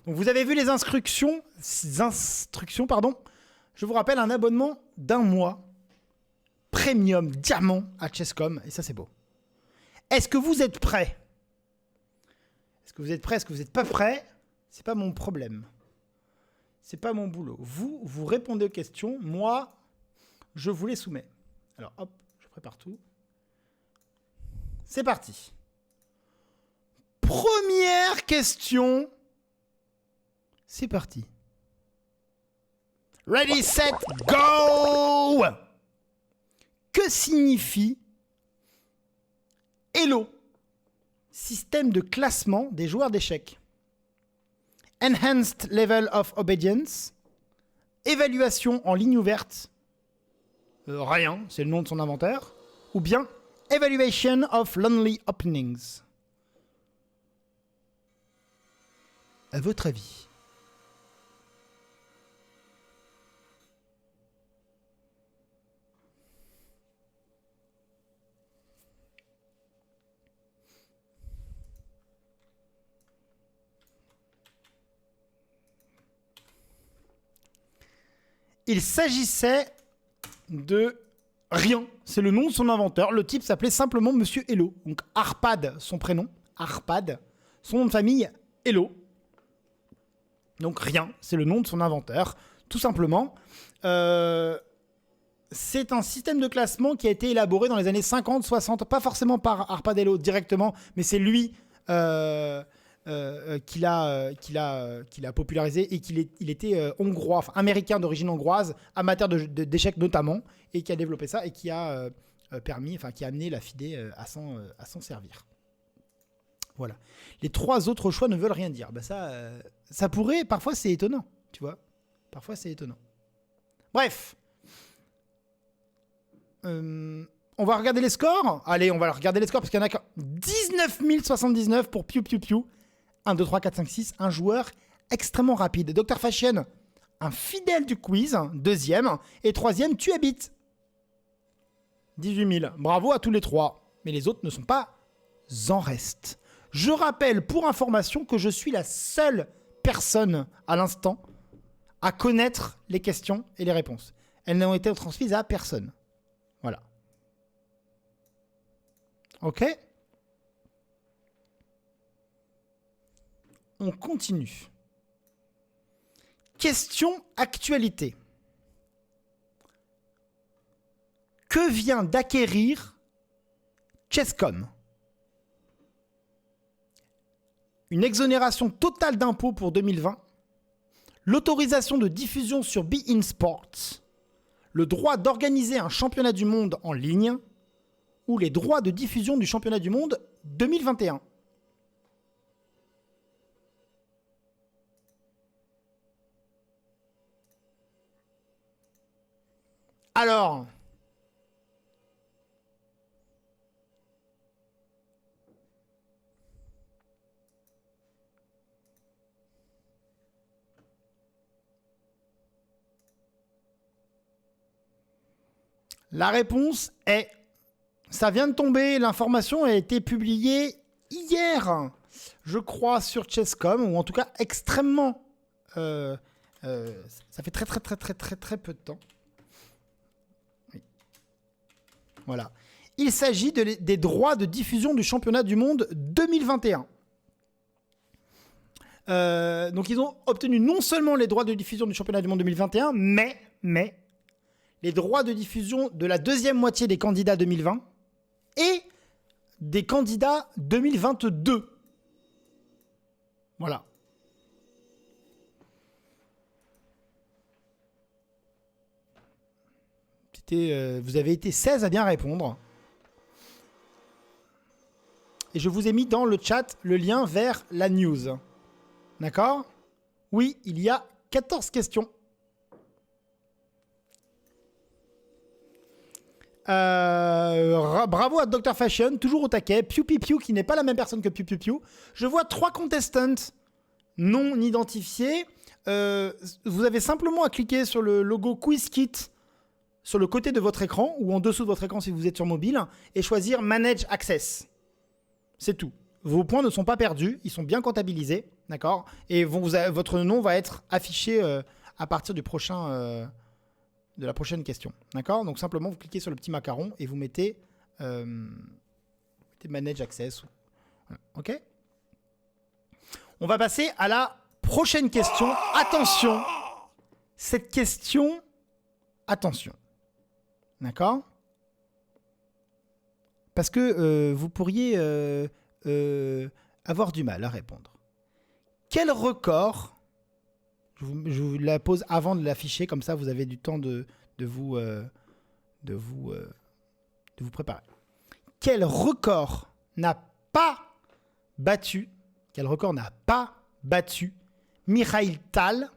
Donc vous avez vu les instructions, pardon. Je vous rappelle un abonnement d'1 mois premium diamant à Chesscom et ça c'est beau. Est-ce que vous êtes prêts? Est-ce que vous êtes prêts? Est-ce que vous n'êtes pas prêts? C'est pas mon problème. C'est pas mon boulot. Vous répondez aux questions. Moi, je vous les soumets. Alors, hop, je prépare tout. C'est parti. Première question. C'est parti. Ready, set, go! Que signifie ELO? Système de classement des joueurs d'échecs. Enhanced Level of Obedience. Évaluation en ligne ouverte. Rien, c'est le nom de son inventeur. Ou bien Evaluation of Lonely Openings. À votre avis? Il s'agissait de rien. C'est le nom de son inventeur. Le type s'appelait simplement Monsieur Elo. Donc Arpad, son prénom. Arpad. Son nom de famille, Elo. Donc rien. C'est le nom de son inventeur. Tout simplement. C'est un système de classement qui a été élaboré dans les années 50, 60. Pas forcément par Arpad Elo directement, mais c'est lui qui l'a popularisé et il était hongrois, enfin américain d'origine hongroise, amateur d'échecs notamment, et qui a développé ça et qui a qui a amené la FIDE à s'en servir. Voilà. Les 3 autres choix ne veulent rien dire. Bah ça pourrait, parfois c'est étonnant, tu vois. Parfois c'est étonnant. Bref. On va regarder les scores. Allez, on va regarder les scores parce qu'il y en a 19 079 pour Piu Piu Piu. 1, 2, 3, 4, 5, 6. Un joueur extrêmement rapide. Dr Fashion, un fidèle du quiz. 2e. Et 3e, tu habites. 18 000. Bravo à tous les 3. Mais les autres ne sont pas en reste. Je rappelle pour information que je suis la seule personne à l'instant à connaître les questions et les réponses. Elles n'ont été transmises à personne. Voilà. Ok ? On continue. Question actualité. Que vient d'acquérir Chesscom? Une exonération totale d'impôts pour 2020, l'autorisation de diffusion sur beIN Sports, le droit d'organiser un championnat du monde en ligne ou les droits de diffusion du championnat du monde 2021. Alors, la réponse est, ça vient de tomber, l'information a été publiée hier, je crois, sur Chesscom, ou en tout cas extrêmement, ça fait très peu de temps. Oui. Voilà. Il s'agit des droits de diffusion du championnat du monde 2021. Donc ils ont obtenu non seulement les droits de diffusion du championnat du monde 2021, mais les droits de diffusion de la deuxième moitié des candidats 2020 et des candidats 2022. Voilà. Vous avez été 16 à bien répondre. Et je vous ai mis dans le chat le lien vers la news. D'accord ? Oui, il y a 14 questions. Bravo à Dr Fashion, toujours au taquet. Piu Piu Piu, qui n'est pas la même personne que Piu Piu Piu. Je vois 3 contestants non identifiés. Vous avez simplement à cliquer sur le logo QuizKit sur le côté de votre écran ou en dessous de votre écran si vous êtes sur mobile et choisir Manage Access. C'est tout. vos points ne sont pas perdus, ils sont bien comptabilisés, d'accord? Et votre nom va être affiché à partir de la prochaine question, d'accord? Donc simplement, vous cliquez sur le petit macaron et vous mettez Manage Access. Voilà, ok? On va passer à la prochaine question. Attention, cette question, attention, d'accord? Parce que vous pourriez avoir du mal à répondre. Quel record, je vous la pose avant de l'afficher, comme ça vous avez du temps de vous préparer. Quel record n'a pas battu Mikhail Tal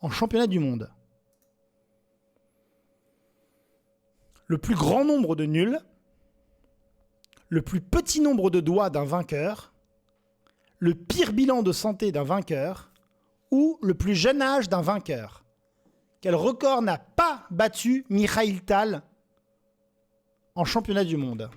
en championnat du monde? Le plus grand nombre de nuls, le plus petit nombre de doigts d'un vainqueur, le pire bilan de santé d'un vainqueur ou le plus jeune âge d'un vainqueur. Quel record n'a pas battu Mikhail Tal en championnat du monde?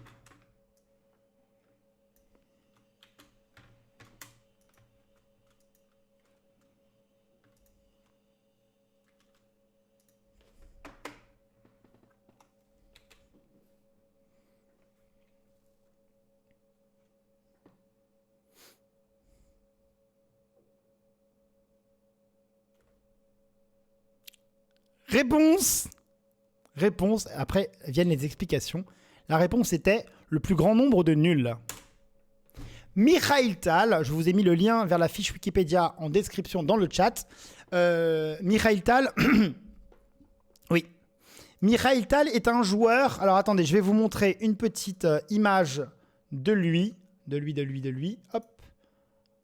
Réponse, après viennent les explications. La réponse était le plus grand nombre de nuls. Mikhail Tal, je vous ai mis le lien vers la fiche Wikipédia en description dans le chat. Mikhail Tal, oui. Mikhail Tal est un joueur. Alors attendez, je vais vous montrer une petite image de lui.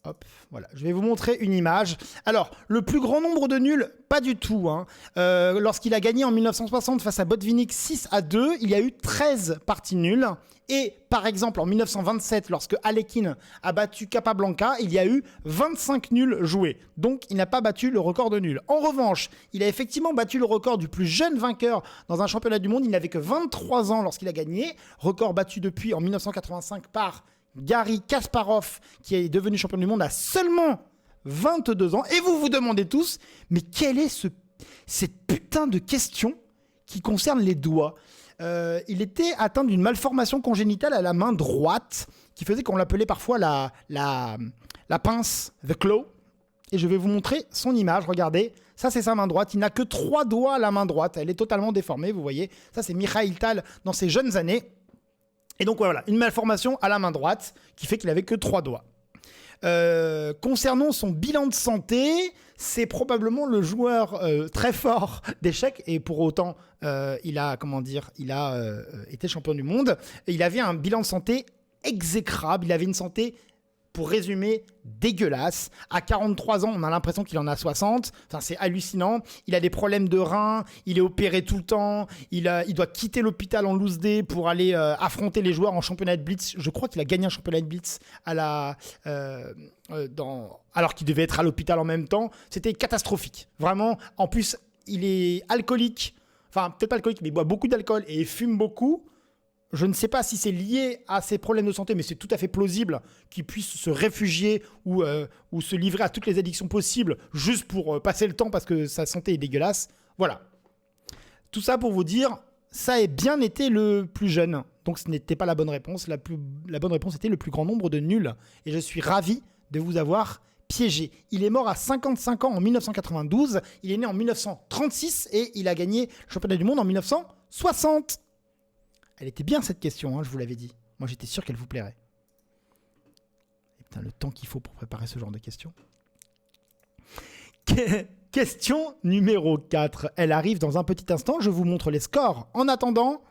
Hop, voilà. Je vais vous montrer une image. Alors, le plus grand nombre de nuls, pas du tout. Hein. Lorsqu'il a gagné en 1960 face à Botvinnik 6-2, il y a eu 13 parties nulles. Et par exemple, en 1927, lorsque Alekhine a battu Capablanca, il y a eu 25 nuls joués. Donc, il n'a pas battu le record de nuls. En revanche, il a effectivement battu le record du plus jeune vainqueur dans un championnat du monde. Il n'avait que 23 ans lorsqu'il a gagné. Record battu depuis en 1985 par Garry Kasparov, qui est devenu champion du monde à seulement 22 ans. Et vous vous demandez tous, mais quelle est cette putain de question qui concerne les doigts? Il était atteint d'une malformation congénitale à la main droite, qui faisait qu'on l'appelait parfois la pince, the claw. Et je vais vous montrer son image, regardez. Ça, c'est sa main droite. Il n'a que 3 doigts à la main droite. Elle est totalement déformée, vous voyez. Ça, c'est Mikhail Tal dans ses jeunes années. Et donc voilà, une malformation à la main droite qui fait qu'il n'avait que 3 doigts. Concernant son bilan de santé, c'est probablement le joueur très fort d'échecs et pour autant il a été champion du monde. Et il avait un bilan de santé exécrable, il avait une santé, pour résumer, dégueulasse. À 43 ans, on a l'impression qu'il en a 60. Enfin, c'est hallucinant. Il a des problèmes de reins. Il est opéré tout le temps. Il doit quitter l'hôpital en loose day pour aller affronter les joueurs en championnat de Blitz. Je crois qu'il a gagné un championnat de Blitz alors qu'il devait être à l'hôpital en même temps. C'était catastrophique. Vraiment. En plus, il est alcoolique. Enfin, peut-être pas alcoolique, mais il boit beaucoup d'alcool et il fume beaucoup. Je ne sais pas si c'est lié à ses problèmes de santé, mais c'est tout à fait plausible qu'il puisse se réfugier ou se livrer à toutes les addictions possibles juste pour passer le temps parce que sa santé est dégueulasse. Voilà. Tout ça pour vous dire, ça a bien été le plus jeune. Donc ce n'était pas la bonne réponse. La bonne réponse était le plus grand nombre de nuls. Et je suis ravi de vous avoir piégé. Il est mort à 55 ans en 1992. Il est né en 1936 et il a gagné le championnat du monde en 1960. Elle était bien cette question, hein, je vous l'avais dit. Moi, j'étais sûr qu'elle vous plairait. Et putain, le temps qu'il faut pour préparer ce genre de questions. Question numéro 4. Elle arrive dans un petit instant. Je vous montre les scores. En attendant,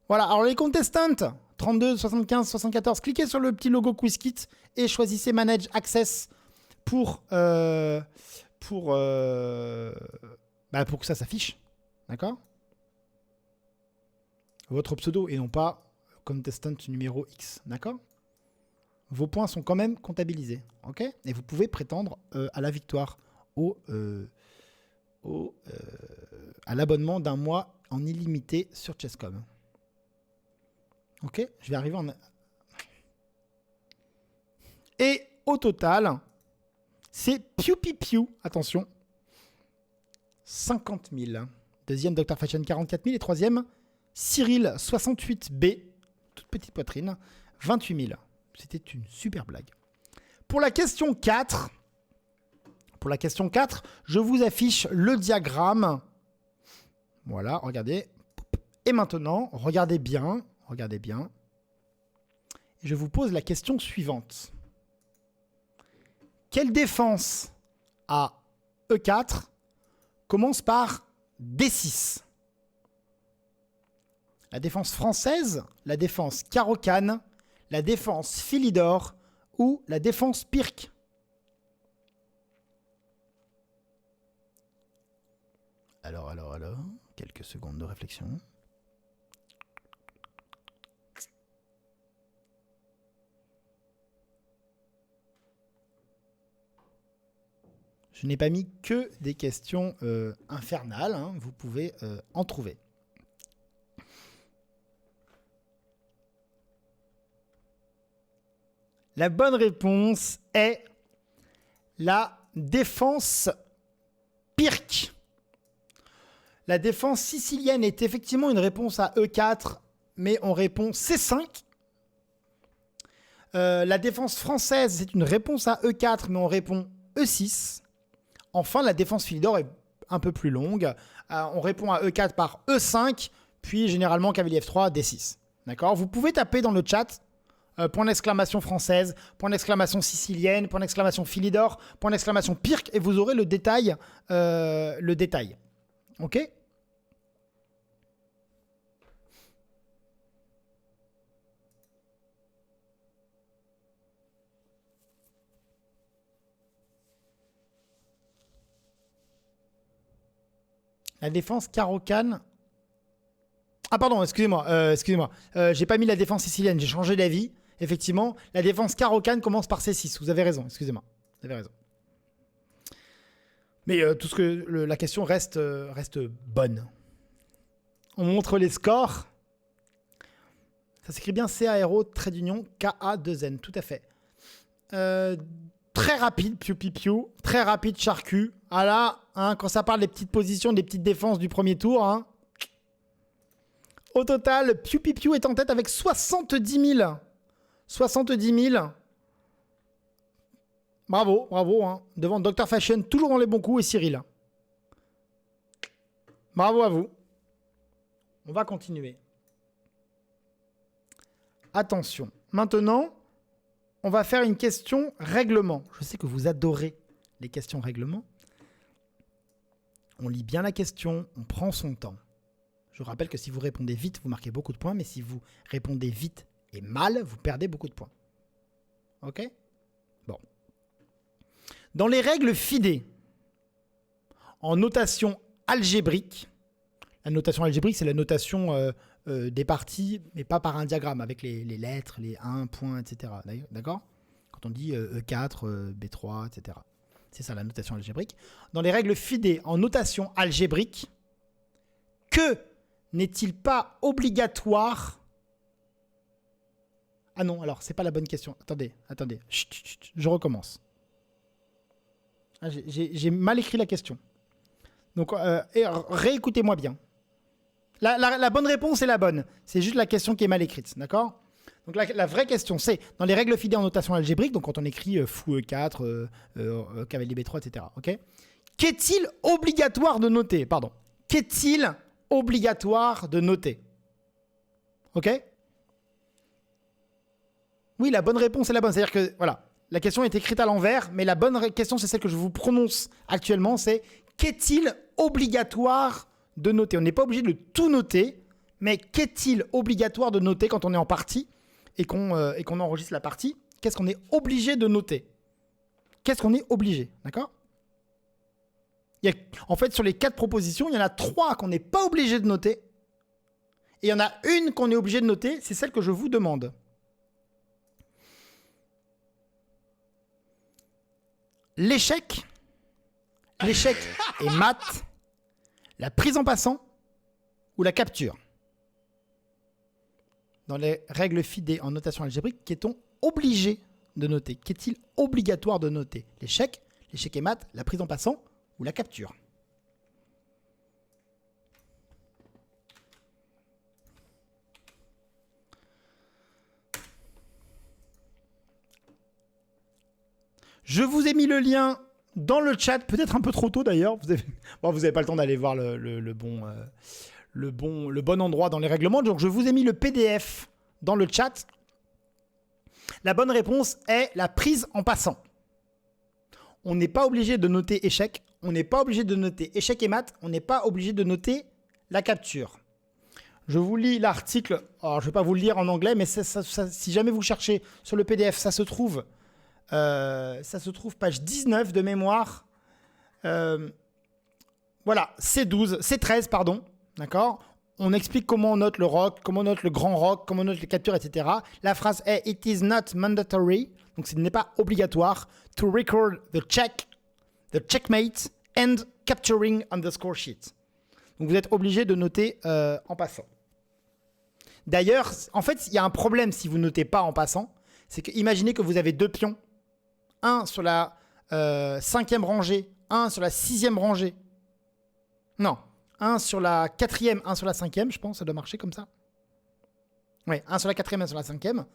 voilà. Alors, les contestants, 32, 75, 74. Cliquez sur le petit logo QuizKit et choisissez Manage Access pour que ça s'affiche. D'accord ? Votre pseudo et non pas contestant numéro X, d'accord? Vos points sont quand même comptabilisés, ok? Et vous pouvez prétendre à la victoire, à l'abonnement d'un mois en illimité sur Chesscom. Ok? Je vais arriver en... Et au total, c'est piou. Attention. 50 000. Deuxième, Dr Fashion, 44 000. Et troisième, Cyril, 68B. Toute petite poitrine, 28 000. C'était une super blague. Pour la question 4, je vous affiche le diagramme. Voilà, regardez. Et maintenant, regardez bien. Et je vous pose la question suivante. Quelle défense à E4 commence par D6? La défense française, la défense Caro-Kann, la défense Philidor ou la défense Pirc? Alors, quelques secondes de réflexion. Je n'ai pas mis que des questions infernales, hein. Vous pouvez en trouver. La bonne réponse est la défense Pirc. La défense sicilienne est effectivement une réponse à E4, mais on répond C5. La défense française, c'est une réponse à E4, mais on répond E6. Enfin, la défense Philidor est un peu plus longue. On répond à E4 par E5, puis généralement cavalier F3, D6. D'accord ? Vous pouvez taper dans le chat point d'exclamation française, point d'exclamation sicilienne, point d'exclamation Philidor, point d'exclamation Pirc, et vous aurez le détail. Ok ? La défense Caro-Kann. Ah pardon, excusez-moi. J'ai pas mis la défense sicilienne, j'ai changé d'avis. Effectivement, la défense Caro-Kann commence par C6. Vous avez raison, excusez-moi. Vous avez raison. Mais la question reste bonne. On montre les scores. Ça s'écrit bien C-A-R-O, trait d'union, K-A-2-N. Tout à fait. Très rapide, piou. Très rapide, Charcu. Ah là, hein, quand ça parle des petites positions, des petites défenses du premier tour. Hein. Au total, piou est en tête avec 70 000. 70 000. Bravo. Hein. Devant Dr Fashion, toujours dans les bons coups, et Cyril. Bravo à vous. On va continuer. Attention. Maintenant, on va faire une question règlement. Je sais que vous adorez les questions règlement. On lit bien la question, on prend son temps. Je rappelle que si vous répondez vite, vous marquez beaucoup de points, mais si vous répondez vite et mal, vous perdez beaucoup de points. Ok ? Bon. Dans les règles FIDE, en notation algébrique, la notation algébrique, c'est la notation des parties, mais pas par un diagramme, avec les lettres, les 1, points, etc. D'accord ? Quand on dit E4, B3, etc. C'est ça la notation algébrique. Dans les règles FIDE, en notation algébrique, que n'est-il pas obligatoire? Ah non, alors, c'est pas la bonne question. Attendez. Chut, je recommence. Ah, j'ai mal écrit la question. Donc, réécoutez-moi bien. La bonne réponse est la bonne. C'est juste la question qui est mal écrite, d'accord? Donc la vraie question, c'est, dans les règles FIDE en notation algébrique, donc quand on écrit fou E4, cavalier B3, etc., ok? Qu'est-il obligatoire de noter? Pardon. Qu'est-il obligatoire de noter? Ok? Oui, la bonne réponse est la bonne. C'est-à-dire que, voilà, la question est écrite à l'envers, mais la bonne question, c'est celle que je vous prononce actuellement, c'est qu'est-il obligatoire de noter? On n'est pas obligé de tout noter, mais qu'est-il obligatoire de noter quand on est en partie et qu'on enregistre la partie? Qu'est-ce qu'on est obligé de noter? Qu'est-ce qu'on est obligé? D'accord? En fait, sur les 4 propositions, il y en a 3 qu'on n'est pas obligé de noter. Et il y en a une qu'on est obligé de noter, c'est celle que je vous demande. L'échec est mat, la prise en passant ou la capture. Dans les règles FIDE en notation algébrique, qu'est-on obligé de noter? Qu'est-il obligatoire de noter? L'échec et mat, la prise en passant ou la capture? Je vous ai mis le lien dans le chat, peut-être un peu trop tôt d'ailleurs. Vous avez pas le temps d'aller voir le bon endroit dans les règlements. Donc je vous ai mis le PDF dans le chat. La bonne réponse est la prise en passant. On n'est pas obligé de noter échec. On n'est pas obligé de noter échec et mat. On n'est pas obligé de noter la capture. Je vous lis l'article. Alors, je ne vais pas vous le lire en anglais, mais si jamais vous cherchez sur le PDF, ça se trouve page 19 de mémoire. Voilà, C13, pardon. D'accord? On explique comment on note le rock, comment on note le grand rock, comment on note les captures, etc. La phrase est « It is not mandatory », donc ce n'est pas obligatoire, « to record the checkmate and capturing on the score sheet ». Donc vous êtes obligé de noter en passant. D'ailleurs, en fait, il y a un problème si vous ne notez pas en passant. C'est que imaginez que vous avez deux pions. Un sur la 5e rangée, un sur la 6e rangée. Non, un sur la 4e, un sur la 5e, je pense, ça doit marcher comme ça. Oui, un sur la 4e, un sur la 5e,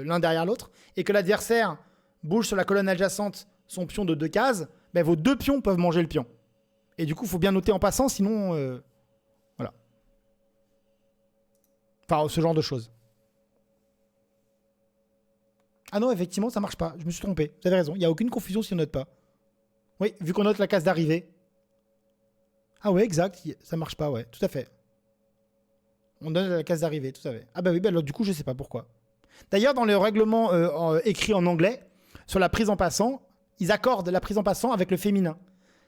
l'un derrière l'autre. Et que l'adversaire bouge sur la colonne adjacente son pion de 2 cases, ben vos deux pions peuvent manger le pion. Et du coup, il faut bien noter en passant, sinon... voilà. Enfin, ce genre de choses. Ah non, effectivement, ça marche pas. Je me suis trompé. Vous avez raison. Il n'y a aucune confusion si on note pas. Oui, vu qu'on note la case d'arrivée. Ah ouais, exact. Ça marche pas, ouais. Tout à fait. On donne la case d'arrivée, tout à fait. Ah bah oui, bah alors du coup, je sais pas pourquoi. D'ailleurs, dans le règlement écrit en anglais, sur la prise en passant, ils accordent la prise en passant avec le féminin.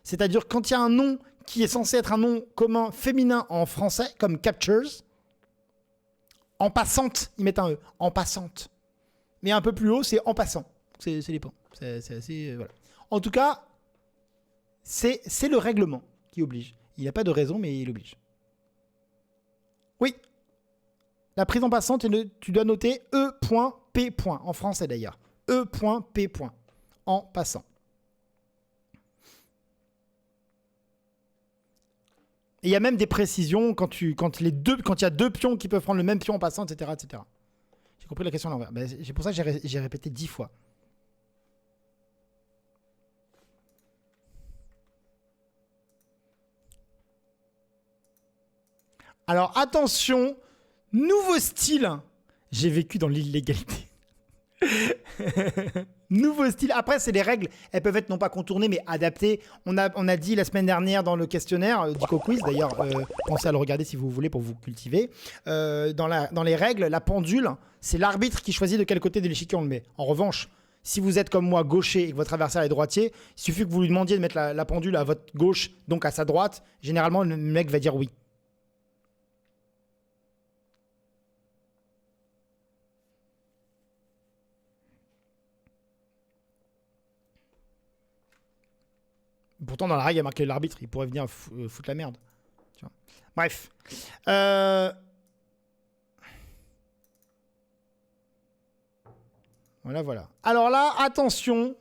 C'est-à-dire quand il y a un nom qui est censé être un nom commun féminin en français, comme captures, en passante, ils mettent un E. En passante. Mais un peu plus haut, c'est en passant. C'est les points. C'est assez... voilà. En tout cas, c'est le règlement qui oblige. Il n'y a pas de raison, mais il oblige. Oui. La prise en passant, tu dois noter E.P. En français d'ailleurs. E.P. En passant. Et il y a même des précisions quand il y a deux pions qui peuvent prendre le même pion en passant, etc. etc. J'ai compris la question à l'envers. Ben, c'est pour ça que j'ai répété 10 fois. Alors attention, nouveau style. J'ai vécu dans l'illégalité. Nouveau style. Après, c'est les règles. Elles peuvent être non pas contournées, mais adaptées. On a dit la semaine dernière dans le questionnaire, Dico Quiz, d'ailleurs, pensez à le regarder si vous voulez pour vous cultiver. Dans les règles, la pendule, c'est l'arbitre qui choisit de quel côté de l'échiquier on le met. En revanche, si vous êtes comme moi gaucher et que votre adversaire est droitier, il suffit que vous lui demandiez de mettre la pendule à votre gauche, donc à sa droite. Généralement, le mec va dire oui. Pourtant, dans la règle, il y a marqué l'arbitre. Il pourrait venir foutre la merde. Tu vois. Bref. Voilà. Alors là, attention.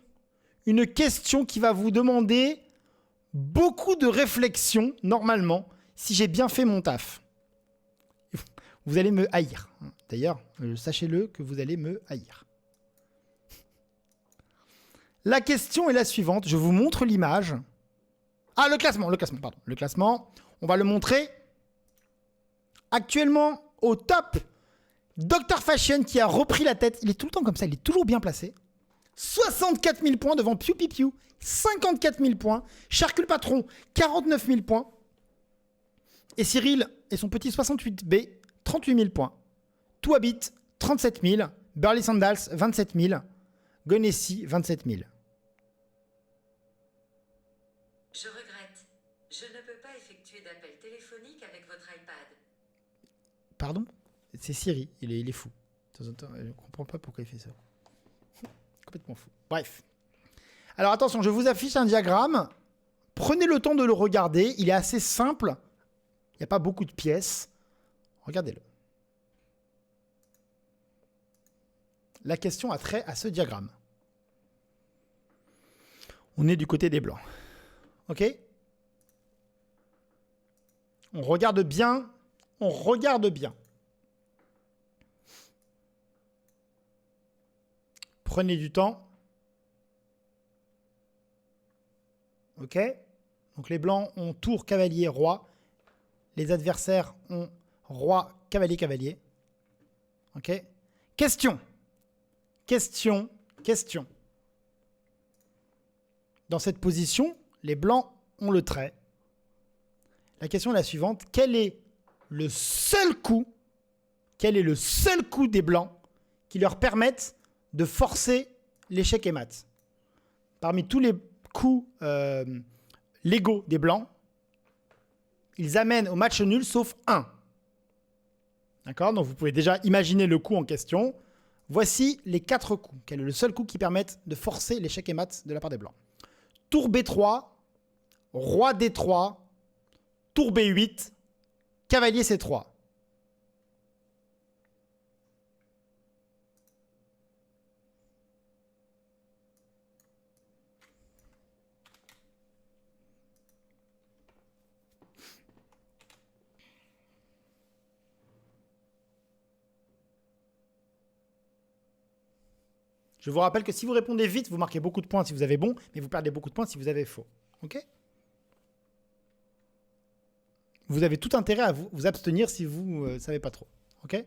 Une question qui va vous demander beaucoup de réflexion, normalement, si j'ai bien fait mon taf. Vous allez me haïr. D'ailleurs, sachez-le que vous allez me haïr. La question est la suivante. Je vous montre l'image. Ah, le classement, pardon. Le classement, on va le montrer. Actuellement, au top, Dr Fashion qui a repris la tête. Il est tout le temps comme ça, il est toujours bien placé. 64 000 points devant Piu Piu Piu. 54 000 points. Charcule Patron, 49 000 points. Et Cyril et son petit 68B, 38 000 points. Touabit, 37 000. Burley Sandals, 27 000. Gonessi, 27 000. Je regrette. Je ne peux pas effectuer d'appel téléphonique avec votre iPad. Pardon? C'est Siri, il est fou. De temps en temps, je ne comprends pas pourquoi il fait ça. Complètement fou. Bref. Alors attention, je vous affiche un diagramme. Prenez le temps de le regarder. Il est assez simple. Il n'y a pas beaucoup de pièces. Regardez-le. La question a trait à ce diagramme. On est du côté des blancs. Ok? On regarde bien. On regarde bien. Prenez du temps. Ok? Donc les blancs ont tour, cavalier, roi. Les adversaires ont roi, cavalier, cavalier. Ok? Question. Question. Question. Dans cette position, les blancs ont le trait. La question est la suivante. Quel est le seul coup des blancs qui leur permette de forcer l'échec et mat? Parmi tous les coups légaux des blancs, ils amènent au match nul sauf un. D'accord? Donc vous pouvez déjà imaginer le coup en question. Voici les 4 coups. Quel est le seul coup qui permette de forcer l'échec et mat de la part des blancs? Tour B3, roi D3, tour B8, cavalier C3. Je vous rappelle que si vous répondez vite, vous marquez beaucoup de points si vous avez bon, mais vous perdez beaucoup de points si vous avez faux. Ok? Vous avez tout intérêt à vous abstenir si vous ne savez pas trop. Ok?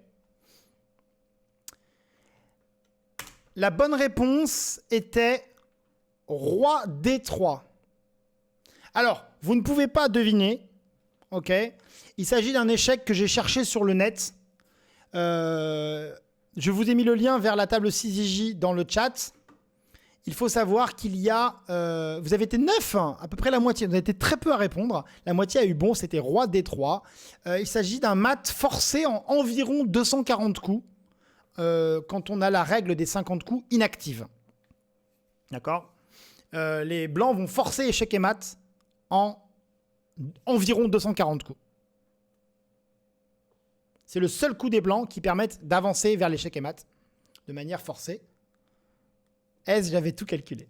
La bonne réponse était roi D3. Alors, vous ne pouvez pas deviner. Ok? Il s'agit d'un échec que j'ai cherché sur le net. Je vous ai mis le lien vers la table 6J dans le chat. Il faut savoir qu'il y a... vous avez été 9, à peu près la moitié. Vous avez été très peu à répondre. La moitié a eu bon, c'était roi D3. Il s'agit d'un mat forcé en environ 240 coups quand on a la règle des 50 coups inactive. D'accord? Les blancs vont forcer échec et mat en environ 240 coups. C'est le seul coup des blancs qui permettent d'avancer vers l'échec et mat de manière forcée. J'avais tout calculé.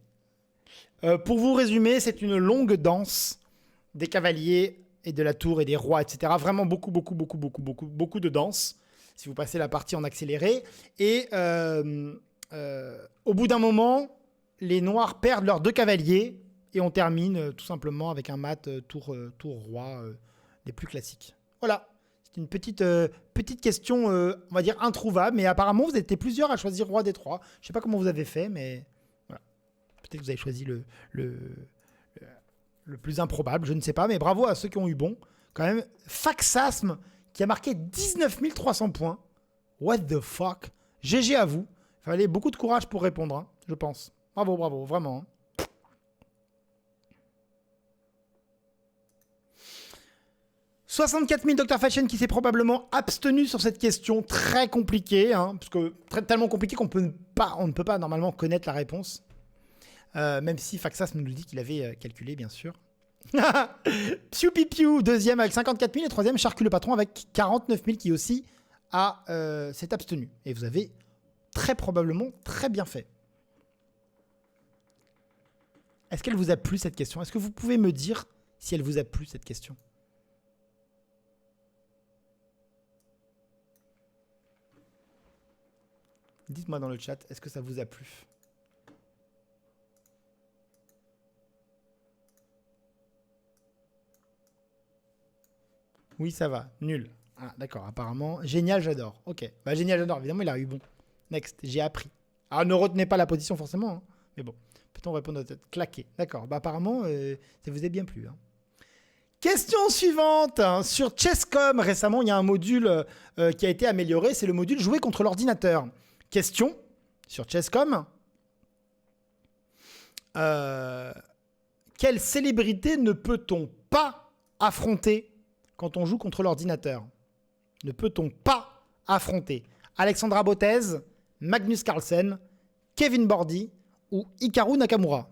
Pour vous résumer, c'est une longue danse des cavaliers et de la tour et des rois, etc. Vraiment beaucoup de danse, si vous passez la partie en accéléré. Et au bout d'un moment, les noirs perdent leurs 2 cavaliers et on termine tout simplement avec un mat tour roi des plus classiques. Voilà. C'est une petite question, on va dire, introuvable. Mais apparemment, vous étiez plusieurs à choisir roi D3. Je ne sais pas comment vous avez fait, mais voilà. Peut-être que vous avez choisi le plus improbable, je ne sais pas. Mais bravo à ceux qui ont eu bon. Quand même, Faxasme, qui a marqué 19 300 points. What the fuck? GG à vous. Il fallait beaucoup de courage pour répondre, hein, je pense. Bravo, vraiment. 64 000 Dr Fashion qui s'est probablement abstenu sur cette question très compliquée, hein, parce que tellement compliquée qu'on ne peut pas normalement connaître la réponse. Même si Faxas nous dit qu'il avait calculé, bien sûr. Piu Piu Piu, deuxième avec 54 000 et troisième Charcule le patron avec 49 000 qui aussi s'est abstenu. Et vous avez très probablement très bien fait. Est-ce qu'elle vous a plu cette question? Est-ce que vous pouvez me dire si elle vous a plu cette question? Dites-moi dans le chat, est-ce que ça vous a plu? Oui, ça va. Nul. Ah, d'accord, apparemment. Génial, j'adore. Ok. Bah, génial, j'adore. Évidemment, il a eu bon. Next, j'ai appris. Alors, ne retenez pas la position forcément. Hein. Mais bon, peut-on répondre à tête? Claqué. D'accord. Bah, apparemment, ça vous a bien plu. Hein. Question suivante. Hein. Sur Chesscom, récemment, il y a un module qui a été amélioré. C'est le module jouer contre l'ordinateur. Question sur Chesscom. Quelle célébrité ne peut-on pas affronter quand on joue contre l'ordinateur? Ne peut-on pas affronter Alexandra Botez, Magnus Carlsen, Kevin Bordy ou Hikaru Nakamura?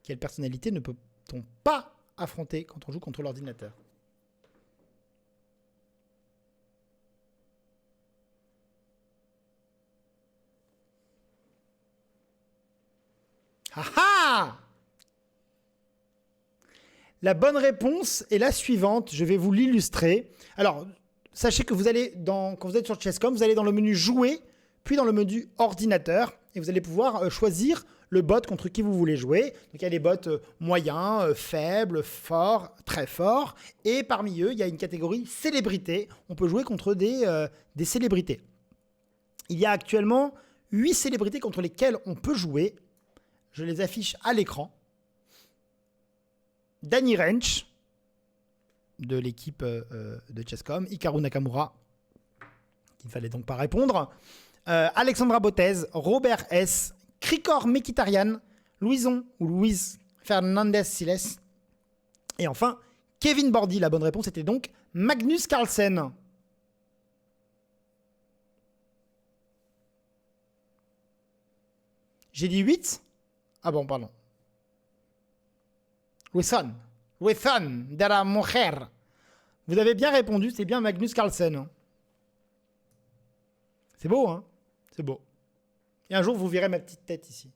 Quelle personnalité ne peut-on pas affronter quand on joue contre l'ordinateur? La bonne réponse est la suivante. Je vais vous l'illustrer. Alors, sachez que quand vous êtes sur Chess.com, vous allez dans le menu Jouer, puis dans le menu Ordinateur, et vous allez pouvoir choisir le bot contre qui vous voulez jouer. Donc, il y a des bots moyens, faibles, forts, très forts. Et parmi eux, il y a une catégorie célébrités. On peut jouer contre des célébrités. Il y a actuellement 8 célébrités contre lesquelles on peut jouer. Je les affiche à l'écran. Danny Rench, de l'équipe de Chess.com. Hikaru Nakamura, qu'il ne fallait donc pas répondre. Alexandra Botez, Robert S., Krikor Mkhitaryan, Luis Fernandez Siles. Et enfin, Kevin Bordy. La bonne réponse était donc Magnus Carlsen. J'ai dit 8 ? Ah bon, pardon. Wilson de la mujer. Vous avez bien répondu, c'est bien Magnus Carlsen. C'est beau, hein ? C'est beau. Et un jour, vous verrez ma petite tête ici.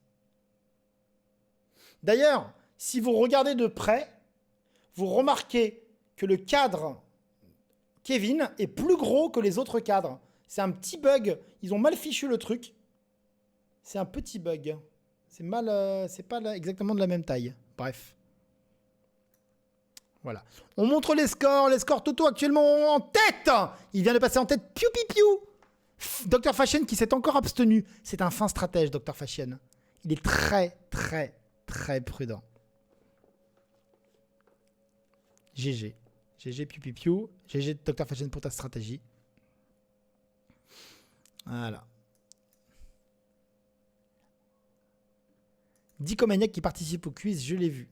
D'ailleurs, si vous regardez de près, vous remarquez que le cadre Kevin est plus gros que les autres cadres. C'est un petit bug. Ils ont mal fichu le truc. C'est un petit bug. C'est pas exactement de la même taille. Bref. Voilà. On montre les scores. Les scores Toto actuellement en tête. Il vient de passer en tête. Piu piu piu. Dr Fashion qui s'est encore abstenu. C'est un fin stratège, Dr Fashion. Il est très, très, très prudent. GG. GG piu piu piu. GG Dr Fashion pour ta stratégie. Voilà. Dicomaniac qui participe au quiz, je l'ai vu.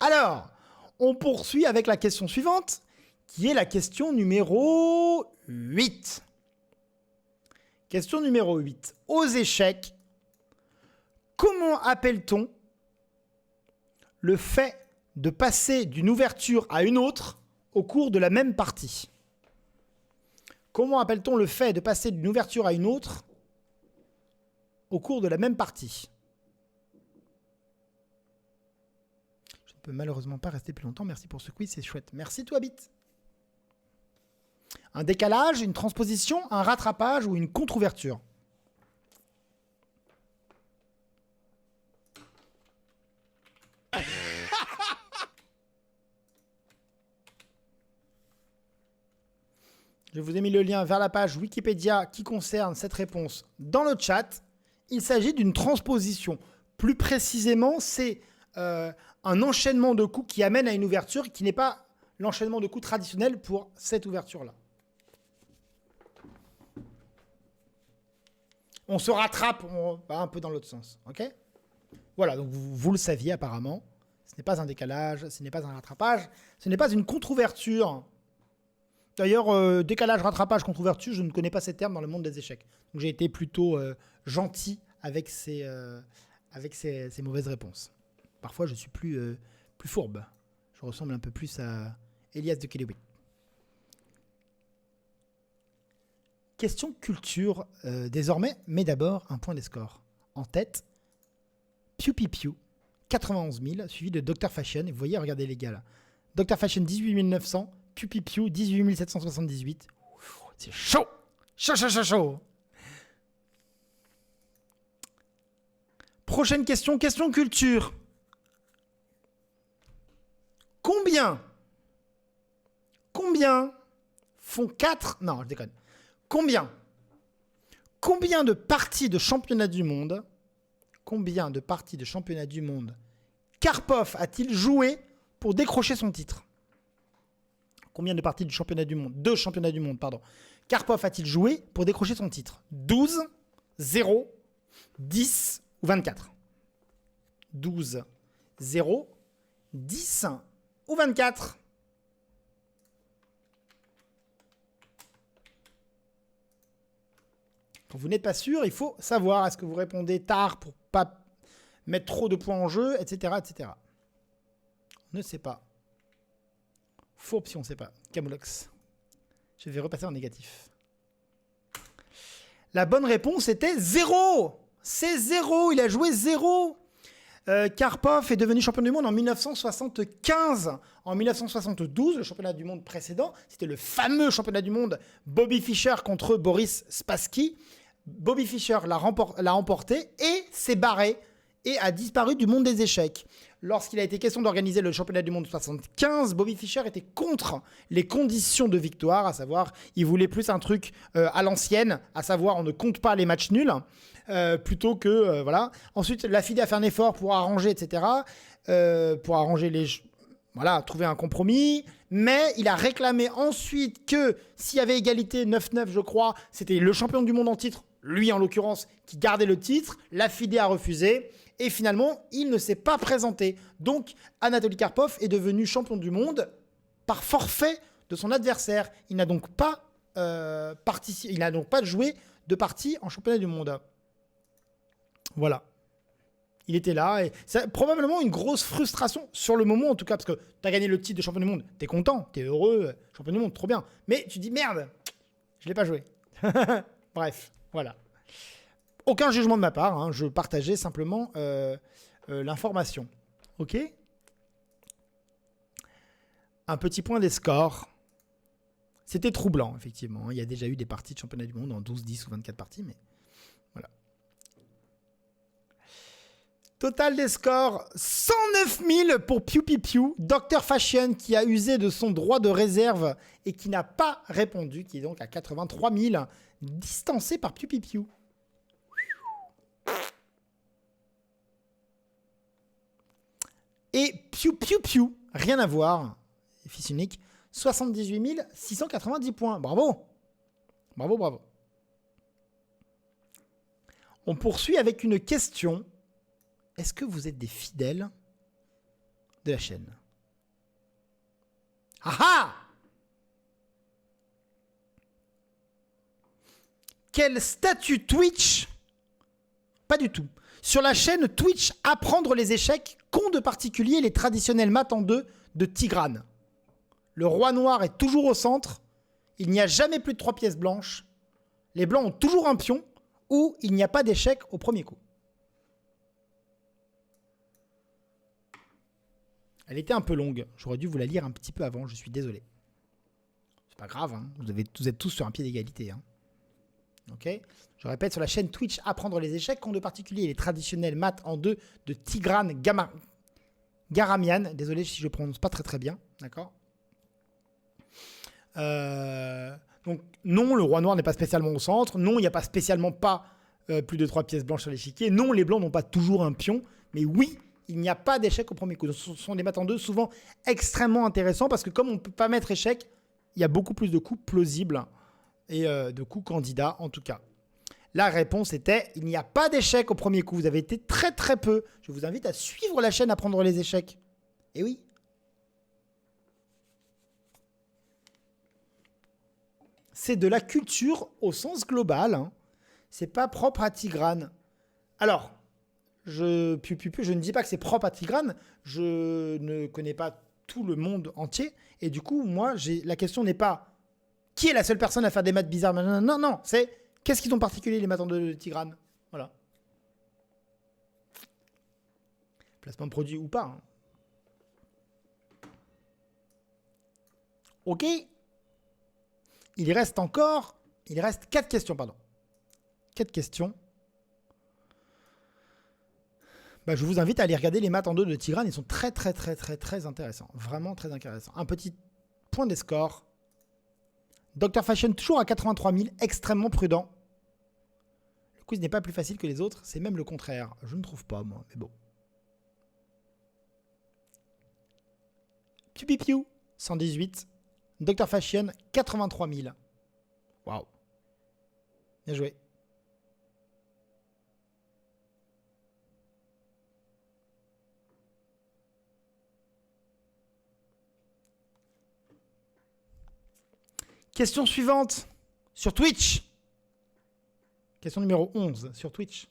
Alors, on poursuit avec la question suivante, qui est la question numéro 8. Question numéro 8. Aux échecs, comment appelle-t-on le fait de passer d'une ouverture à une autre au cours de la même partie ? Comment appelle-t-on le fait de passer d'une ouverture à une autre au cours de la même partie ? Je ne peux malheureusement pas rester plus longtemps. Merci pour ce quiz, c'est chouette. Merci toi, Bit. Un décalage, une transposition, un rattrapage ou une contre-ouverture. Je vous ai mis le lien vers la page Wikipédia qui concerne cette réponse dans le chat. Il s'agit d'une transposition. Plus précisément, c'est un enchaînement de coups qui amène à une ouverture qui n'est pas l'enchaînement de coups traditionnel pour cette ouverture-là. On se rattrape, on va un peu dans l'autre sens. Ok ? Voilà, donc vous le saviez apparemment. Ce n'est pas un décalage, ce n'est pas un rattrapage, ce n'est pas une contre-ouverture. D'ailleurs, décalage, rattrapage, contre-ouverture, je ne connais pas ces termes dans le monde des échecs. Donc j'ai été plutôt gentil avec ces mauvaises réponses. Parfois, je suis plus fourbe. Je ressemble un peu plus à Elias de Kelewit. Question culture désormais, mais d'abord un point des scores. En tête, Piu Piu Piu, 91 000, suivi de Dr Fashion. Et vous voyez, regardez les gars là. Dr Fashion, 18 900. Piu Piu Piu, 18 778. C'est chaud. Chaud, chaud, chaud, chaud. Prochaine question, question culture. Combien font 4... Non, je déconne. Combien de parties de championnat du monde Karpov a-t-il joué pour décrocher son titre ? Combien de parties du championnat du monde Karpov a-t-il joué pour décrocher son titre ? 12, 0, 10 ou 24 ? 12, 0, 10 ou 24 ? Quand vous n'êtes pas sûr, il faut savoir. Est-ce que vous répondez tard pour pas mettre trop de points en jeu, etc., etc. On ne sait pas. Fourbe si on ne sait pas. Camoulox. Je vais repasser en négatif. La bonne réponse était 0. C'est 0. Il a joué 0. Karpov est devenu champion du monde en 1975. En 1972, le championnat du monde précédent, c'était le fameux championnat du monde Bobby Fischer contre Boris Spassky. Bobby Fischer l'a remporté et s'est barré et a disparu du monde des échecs. Lorsqu'il a été question d'organiser le championnat du monde 75, Bobby Fischer était contre les conditions de victoire, à savoir, il voulait plus un truc à l'ancienne, à savoir, on ne compte pas les matchs nuls, plutôt que, voilà. Ensuite, la FIDE a fait un effort pour arranger, etc., pour arranger les... Voilà, trouver un compromis, mais il a réclamé ensuite que s'il y avait égalité 9-9, je crois, c'était le champion du monde en titre, lui en l'occurrence, qui gardait le titre. La FIDE a refusé et finalement, il ne s'est pas présenté. Donc, Anatoly Karpov est devenu champion du monde par forfait de son adversaire. Il n'a donc pas joué de partie en championnat du monde. Voilà. Il était là et c'est probablement une grosse frustration sur le moment en tout cas parce que tu as gagné le titre de champion du monde, tu es content, tu es heureux, champion du monde, trop bien. Mais tu dis merde, je l'ai pas joué. Bref, voilà. Aucun jugement de ma part, hein, je partageais simplement l'information. Ok ? Un petit point des scores. C'était troublant, effectivement. Il y a déjà eu des parties de championnat du monde en 12, 10 ou 24 parties, mais voilà. Total des scores, 109 000 pour Piu Piu Piu. Dr Fashion qui a usé de son droit de réserve et qui n'a pas répondu, qui est donc à 83 000, distancé par Piu Piu Piu. Et Piu Piu Piu, rien à voir, fils unique, 78 690 points. Bravo. Bravo, bravo. On poursuit avec une question. Est-ce que vous êtes des fidèles de la chaîne ? Ah ah ! Quel statut Twitch ? Pas du tout. Sur la chaîne Twitch Apprendre les échecs, qu'ont de particulier les traditionnels maths en deux de Tigrane. Le roi noir est toujours au centre. Il n'y a jamais plus de 3 pièces blanches. Les blancs ont toujours un pion. Ou il n'y a pas d'échec au premier coup. Elle était un peu longue. J'aurais dû vous la lire un petit peu avant. Je suis désolé. C'est pas grave. Hein. Vous êtes tous sur un pied d'égalité. Hein. Ok. Je répète, sur la chaîne Twitch Apprendre les échecs, qu'ont de particulier les traditionnels maths en deux de Tigrane Garamian. Désolé si je ne prononce pas très très bien. D'accord. Donc non, le roi noir n'est pas spécialement au centre. Non, il n'y a pas spécialement plus de 3 pièces blanches sur l'échiquier. Non, les blancs n'ont pas toujours un pion. Mais oui, il n'y a pas d'échec au premier coup. Donc, ce sont des maths en deux souvent extrêmement intéressants parce que comme on ne peut pas mettre échec, il y a beaucoup plus de coups plausibles et de coups candidats en tout cas. La réponse était il n'y a pas d'échec au premier coup. Vous avez été très très peu. Je vous invite à suivre la chaîne Apprendre les échecs. Et oui. C'est de la culture au sens global. Hein. C'est pas propre à Tigrane. Alors, je ne dis pas que c'est propre à Tigrane. Je ne connais pas tout le monde entier. Et du coup, moi, la question n'est pas qui est la seule personne à faire des maths bizarres. Non, non, c'est qu'est-ce qu'ils ont de particulier les maths en deux de Tigrane. Voilà. Placement de produit ou pas. Hein. Ok. Il reste 4 questions, pardon. 4 questions. Bah, je vous invite à aller regarder les maths en deux de Tigrane. Ils sont très, très, très, très, très intéressants. Vraiment très intéressants. Un petit point des scores. Dr Fashion, toujours à 83 000, extrêmement prudent. Le quiz n'est pas plus facile que les autres. C'est même le contraire. Je ne trouve pas, moi. Mais bon. Piu Piu Piu, 118. Dr Fashion, 83 000. Waouh. Bien joué. Question suivante. Sur Twitch. Question numéro 11 sur Twitch.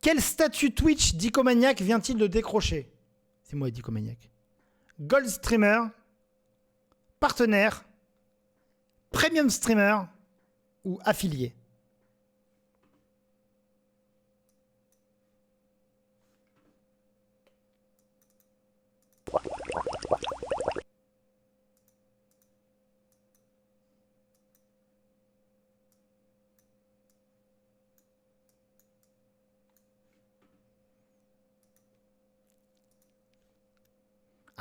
Quel statut Twitch Dicomaniac vient-il de décrocher? C'est moi, Dicomaniac. Gold Streamer, partenaire, Premium Streamer ou affilié?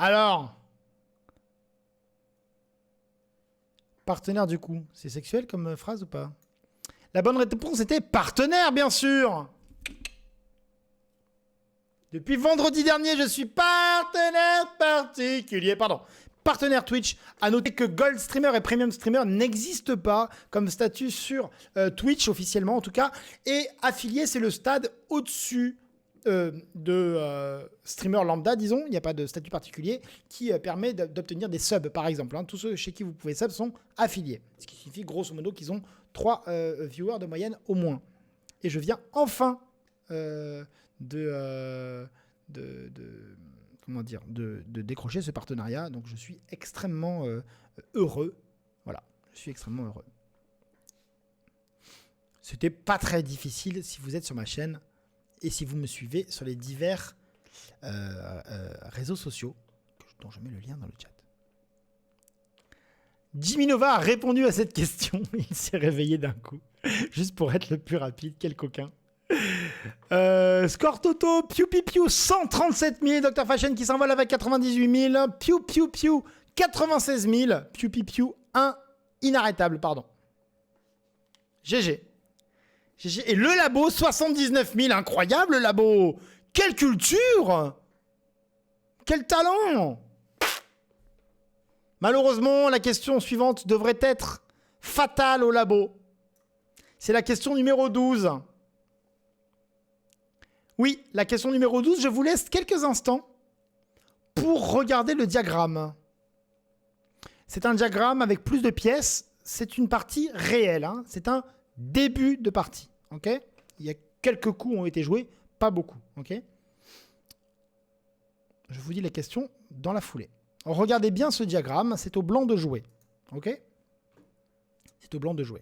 Alors, partenaire du coup, c'est sexuel comme phrase ou pas? La bonne réponse était partenaire, bien sûr. Depuis vendredi dernier, je suis partenaire particulier. Pardon. Partenaire Twitch. À noter que Gold Streamer et Premium Streamer n'existent pas comme statut sur Twitch, officiellement en tout cas. Et affilié, c'est le stade au-dessus de streamer lambda, disons. Il n'y a pas de statut particulier qui permet d'obtenir des subs, par exemple. Hein. Tous ceux chez qui vous pouvez sub sont affiliés. Ce qui signifie grosso modo qu'ils ont 3 viewers de moyenne au moins. Et je viens enfin comment dire, de décrocher ce partenariat. Donc je suis extrêmement heureux. Voilà, je suis extrêmement heureux. C'était pas très difficile si vous êtes sur ma chaîne et si vous me suivez sur les divers réseaux sociaux, dont je mets le lien dans le chat. Jimmy Nova a répondu à cette question. Il s'est réveillé d'un coup. Juste pour être le plus rapide. Quel coquin. Score Toto, piou piou piou, 137 000. Dr Fashion qui s'envole avec 98 000. Piou piou piou, 96 000. Piou piou piou, 1 inarrêtable, pardon. GG. GG. Et le labo, 79 000. Incroyable, le labo. Quelle culture. Quel talent. Malheureusement, la question suivante devrait être fatale au labo. C'est la question numéro 12. Oui, la question numéro 12, je vous laisse quelques instants pour regarder le diagramme. C'est un diagramme avec plus de pièces. C'est une partie réelle. Hein. C'est un début de partie. Okay, il y a quelques coups ont été joués, pas beaucoup. Okay, je vous dis les questions dans la foulée. Regardez bien ce diagramme, c'est au blanc de jouer. Ok, c'est au blanc de jouer.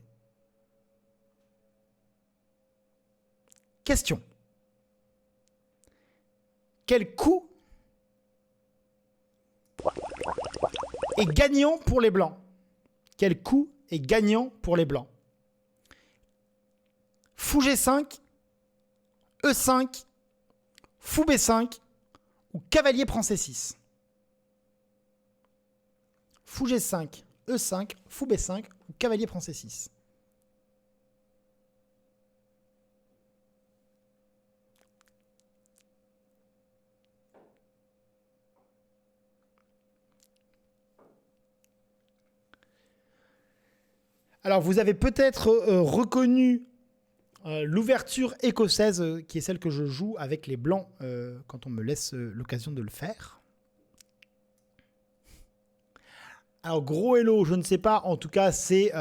Question. Quel coup est gagnant pour les blancs? Quel coup est gagnant pour les blancs? Fou G5, E5, Fou B5 ou cavalier prend C6? Fou G5, E5, Fou B5 ou cavalier prend C6? Alors, vous avez peut-être reconnu l'ouverture écossaise, qui est celle que je joue avec les blancs quand on me laisse l'occasion de le faire. Alors, gros hello, je ne sais pas. En tout cas, c'est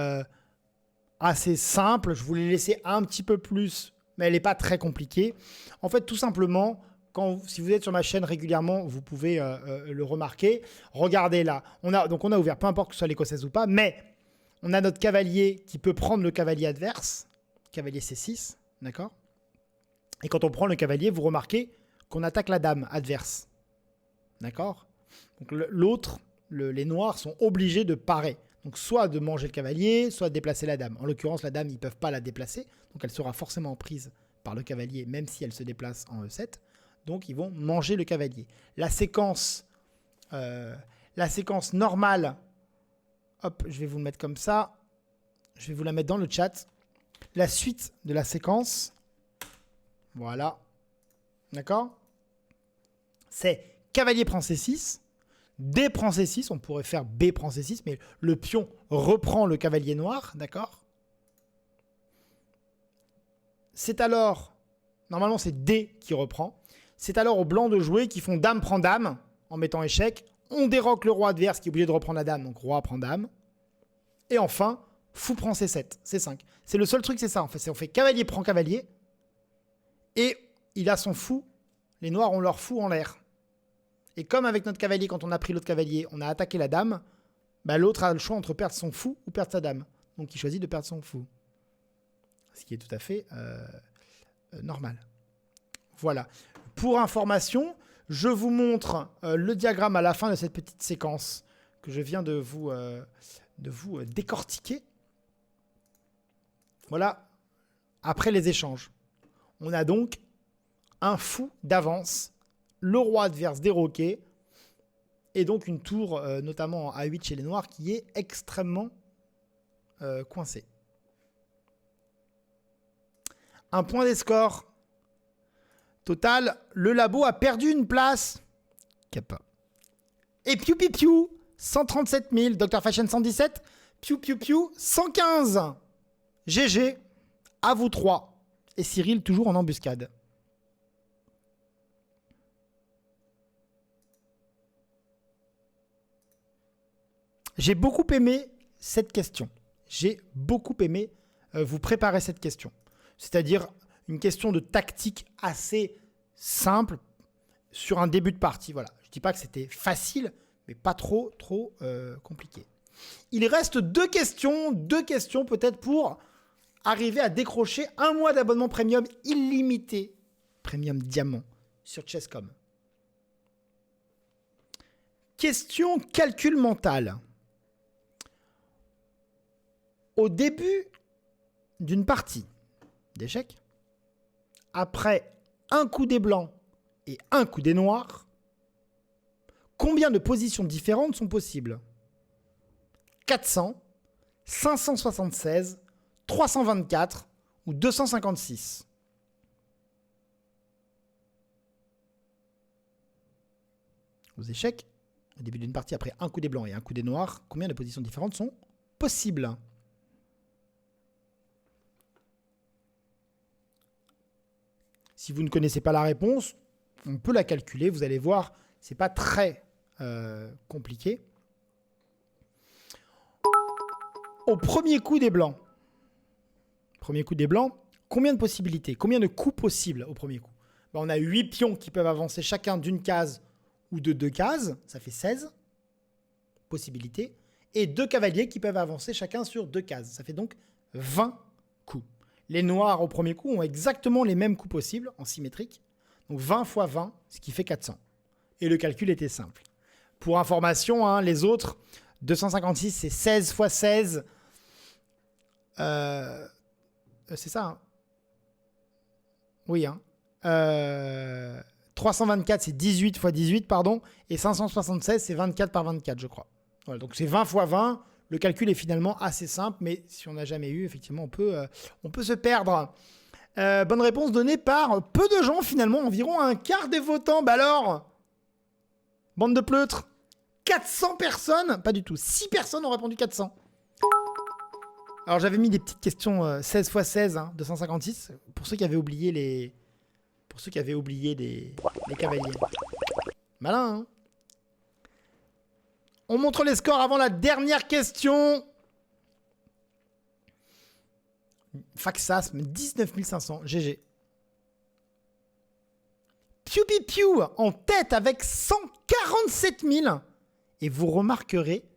assez simple. Je voulais laisser un petit peu plus, mais elle n'est pas très compliquée. En fait, tout simplement, si vous êtes sur ma chaîne régulièrement, vous pouvez le remarquer. Regardez là. On a ouvert, peu importe que ce soit l'écossaise ou pas, mais on a notre cavalier qui peut prendre le cavalier adverse. Cavalier C6, d'accord? Et quand on prend le cavalier, vous remarquez qu'on attaque la dame adverse. D'accord? Donc l'autre, les noirs sont obligés de parer. Donc soit de manger le cavalier, soit de déplacer la dame. En l'occurrence, la dame, ils ne peuvent pas la déplacer. Donc elle sera forcément prise par le cavalier, même si elle se déplace en E7. Donc ils vont manger le cavalier. La séquence normale, hop, je vais vous le mettre comme ça. Je vais vous la mettre dans le chat. La suite de la séquence, voilà, d'accord? C'est cavalier prend C6, D prend C6, on pourrait faire B prend C6, mais le pion reprend le cavalier noir, d'accord? C'est alors, normalement c'est D qui reprend, c'est alors aux blancs de jouer qui font dame prend dame en mettant échec, on déroque le roi adverse qui est obligé de reprendre la dame, donc roi prend dame, et enfin, fou prend C7, C5. C'est le seul truc, c'est ça en fait. On fait cavalier prend cavalier. Et il a son fou. Les noirs ont leur fou en l'air. Et comme avec notre cavalier, quand on a pris l'autre cavalier, on a attaqué la dame, bah, l'autre a le choix entre perdre son fou ou perdre sa dame. Donc il choisit de perdre son fou. qui est tout à fait normal. Voilà. Pour information, je vous montre le diagramme à la fin de cette petite séquence que je viens de vous décortiquer. Voilà, après les échanges. On a donc un fou d'avance, le roi adverse déroqué, et donc une tour, notamment en A8 chez les noirs, qui est extrêmement coincée. Un point des scores. Total, le labo a perdu une place. Kappa. Et Piu Piu Piu, 137 000. Dr Fashion 117. Piu Piu Piu, 115. GG, à vous trois. Et Cyril toujours en embuscade. J'ai beaucoup aimé cette question. J'ai beaucoup aimé vous préparer cette question. C'est-à-dire une question de tactique assez simple sur un début de partie. Voilà. Je ne dis pas que c'était facile, mais pas trop compliqué. Il reste deux questions peut-être pour arriver à décrocher un mois d'abonnement premium illimité, premium diamant, sur Chess.com. Question calcul mental. Au début d'une partie d'échecs, après un coup des blancs et un coup des noirs, combien de positions différentes sont possibles ? 400, 576, 324 ou 256 ? Aux échecs, au début d'une partie, après un coup des blancs et un coup des noirs, combien de positions différentes sont possibles ? Si vous ne connaissez pas la réponse, on peut la calculer. Vous allez voir, ce n'est pas très compliqué. Au premier coup des blancs, combien de possibilités, combien de coups possibles au premier coup ? On a 8 pions qui peuvent avancer chacun d'une case ou de 2 cases. Ça fait 16 possibilités. Et 2 cavaliers qui peuvent avancer chacun sur 2 cases. Ça fait donc 20 coups. Les noirs au premier coup ont exactement les mêmes coups possibles en symétrique. Donc 20 fois 20, ce qui fait 400. Et le calcul était simple. Pour information, les autres, 256, c'est 16 fois 16. C'est ça. Oui. 324, c'est 18 fois 18, pardon. Et 576, c'est 24 par 24, je crois. Voilà, donc c'est 20 fois 20. Le calcul est finalement assez simple, mais si on n'a jamais eu, effectivement, on peut se perdre. Bonne réponse donnée par peu de gens, finalement, environ un quart des votants. Bah alors, bande de pleutres, 400 personnes, pas du tout, 6 personnes ont répondu 400. Alors j'avais mis des petites questions 16 x 16, 256, pour ceux qui avaient oublié les cavaliers. Malin, hein. On montre les scores avant la dernière question. Faxasme, 19 500. GG. Piu Piu Piu en tête avec 147 000. Et vous remarquerez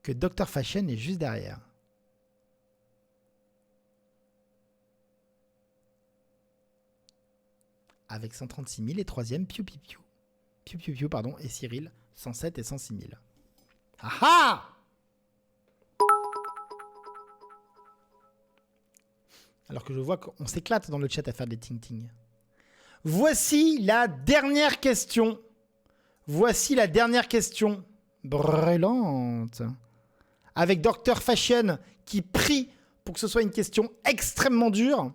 que Dr Fashion est juste derrière. Avec 136 000 et troisième Piu Piu Piu. Piu Piu Piu, pardon, et Cyril, 107 et 106 000. Ah ah! Alors que je vois qu'on s'éclate dans le chat à faire des ting-ting. Voici la dernière question. Brûlante. Avec Dr Fashion qui prie pour que ce soit une question extrêmement dure,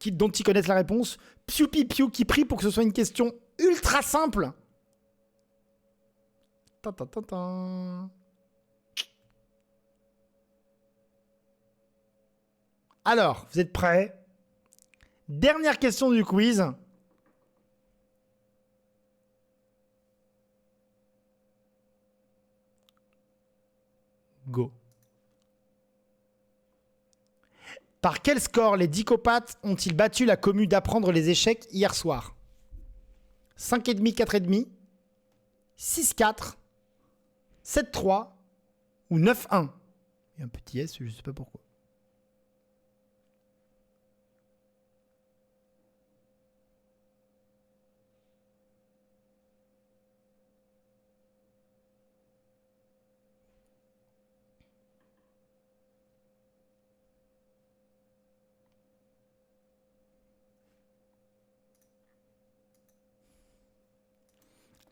dont ils connaissent la réponse. Piu Piu Piu qui prie pour que ce soit une question ultra simple. Alors, vous êtes prêts? Dernière question du quiz. Go. Par quel score les dicopathes ont-ils battu la commu d'apprendre les échecs hier soir? 5,5, 4,5, 6-4, 7-3 ou 9-1? Il y a un petit S, je ne sais pas pourquoi.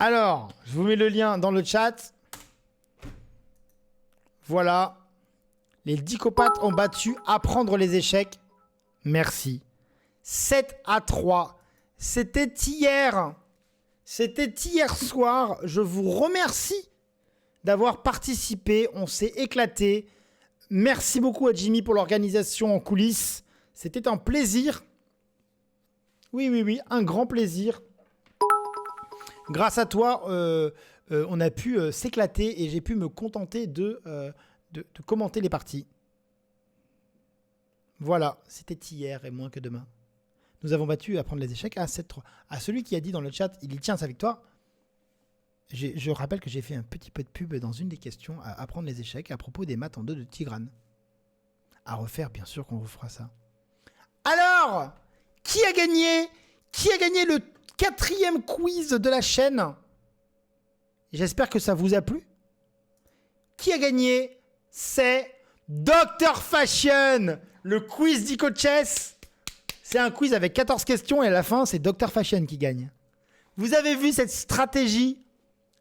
Alors, je vous mets le lien dans le chat. Voilà. Les dicopathes ont battu Apprendre les échecs. Merci. 7-3. C'était hier. C'était hier soir. Je vous remercie d'avoir participé. On s'est éclaté. Merci beaucoup à Jimmy pour l'organisation en coulisses. C'était un plaisir. Oui, un grand plaisir. Grâce à toi, on a pu s'éclater et j'ai pu me contenter de commenter les parties. Voilà, c'était hier et moins que demain. Nous avons battu Apprendre les échecs à 7-3. À celui qui a dit dans le chat, il y tient sa victoire. Je rappelle que j'ai fait un petit peu de pub dans une des questions à Apprendre les échecs à propos des maths en 2 de Tigrane. À refaire, bien sûr qu'on vous fera ça. Alors, qui a gagné le 4e quiz de la chaîne? J'espère que ça vous a plu. Qui a gagné? C'est Dr Fashion, le quiz d'IcoChess. C'est un quiz avec 14 questions et à la fin, c'est Dr Fashion qui gagne. Vous avez vu cette stratégie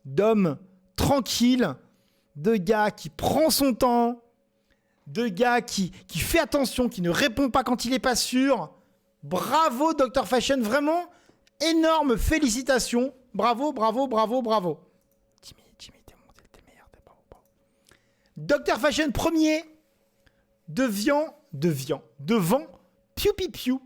d'homme tranquille, de gars qui prend son temps, de gars qui fait attention, qui ne répond pas quand il n'est pas sûr. Bravo Dr Fashion, vraiment énorme félicitations. Bravo. Jimmy, t'es le meilleur. Bravo. Dr Fashion premier, devant Piu Piu Piu,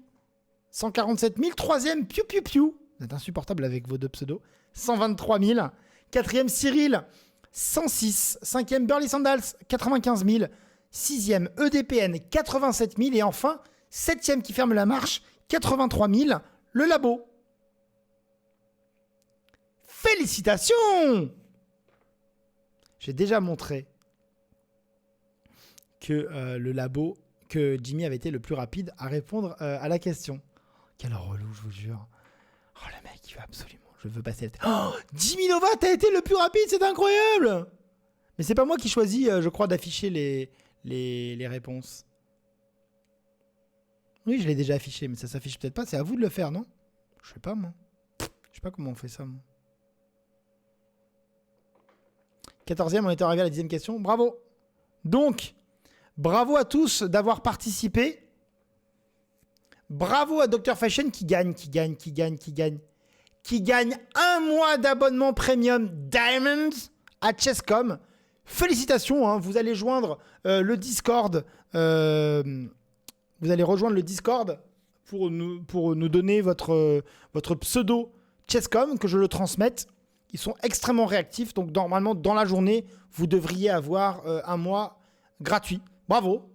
147 000. Troisième, Piu Piu Piu. Vous êtes insupportable avec vos 2 pseudos. 123 000. Quatrième, Cyril, 106. Cinquième, Burly Sandals, 95 000. Sixième, EDPN, 87 000. Et enfin, septième qui ferme la marche, 83 000. Le labo. Félicitations! J'ai déjà montré que le labo, que Jimmy avait été le plus rapide à répondre à la question. Quel relou, je vous jure. Oh, le mec, il veut absolument. Je veux passer la tête. Oh, Jimmy Nova, t'as été le plus rapide, c'est incroyable! Mais c'est pas moi qui choisis, je crois, d'afficher les réponses. Oui, je l'ai déjà affiché, mais ça s'affiche peut-être pas. C'est à vous de le faire, non? Je sais pas, moi. Je sais pas comment on fait ça, moi. 14e, on était arrivé à la 10e question. Bravo. Donc, bravo à tous d'avoir participé. Bravo à Dr Fashion qui gagne un mois d'abonnement premium Diamonds à Chesscom. Félicitations, hein, vous allez joindre le Discord. Vous allez rejoindre le Discord pour nous donner votre pseudo Chesscom, que je le transmette. Ils sont extrêmement réactifs, donc normalement, dans la journée, vous devriez avoir un mois gratuit. Bravo.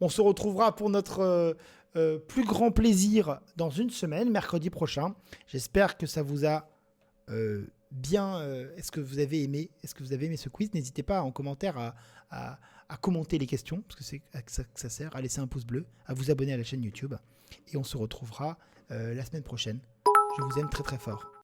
On se retrouvera pour notre plus grand plaisir dans une semaine, mercredi prochain. J'espère que ça vous a bien... Est-ce que vous avez aimé ce quiz? N'hésitez pas en commentaire à commenter les questions, parce que c'est à ça que ça sert, à laisser un pouce bleu, à vous abonner à la chaîne YouTube. Et on se retrouvera la semaine prochaine. Je vous aime très très fort.